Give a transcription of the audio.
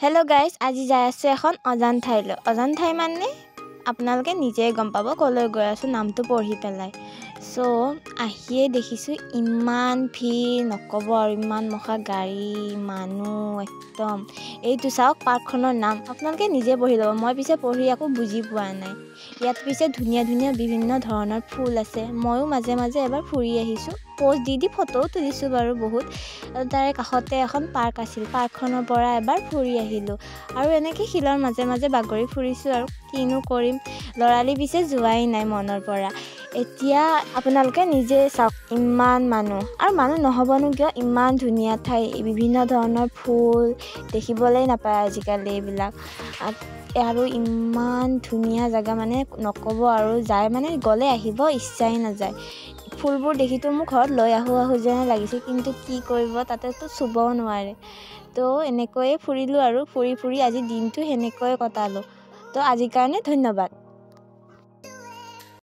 hello guys আজি যাই আছো এখন অজান ঠাইলৈ অজান ঠাই মানে আপোনালোকে নিজে গম পাব কলৈ গৈ আছো নামটো পঢ়ি পেলাই সো আহিয়ে দেখিছো ইমান ভিৰ নকব আৰু ইমান মখা গাড়ী মানুহ একদম এইটো চাওক পাৰ্কখনৰ নাম আপোনালোকে নিজে পঢ়ি লব মই পিছে পঢ়ি আকৌ বুজি পোৱা নাই ইয়াত পিছে ধুনীয়া ধুনীয়া বিভিন্ন ধৰণৰ ফুল আছে ময়ো মাজে মাজে এবাৰ ফুৰি আহিছো পোষ্ট দি ফটো তুলিছো বাৰু বহুত তাৰে কাষতে এখন পাৰ্ক আছিল পাৰ্কখনৰ পৰা এবাৰ ফুৰি আহিলো আৰু এনেকৈ শিলৰ মাজে মাজে বাগৰি ফুৰিছো আৰু কিনো কৰিম লৰালি পিছে যোৱাই নাই মনৰ পৰা এতিয়া আপোনালোকে নিজে চাওক ইমান মানুহ আৰু মানুহ নহবনো কিয় ইমান ধুনীয়া ঠাই বিভিন্ন ধৰণৰ ফুল দেখিবলৈ নাপায় আজিকালি এইবিলাক আৰু ইমান ধুনীয়া জায়গা মানে নকব আৰু যায় মানে গলে আহিব ইচ্ছাই নাযায় ফুলবোৰ দেখিতো মোক ঘৰত লৈ আহো যেনে লাগিছে কিন্তু কি কৰিব তাতেতো চুবও নোৱাৰে তো এনেকৈয়ে ফুৰিলো আৰু ফুৰি আজি দিনটো হেনেকৈ কটালো তো আজিৰ কাৰণে ধন্যবাদ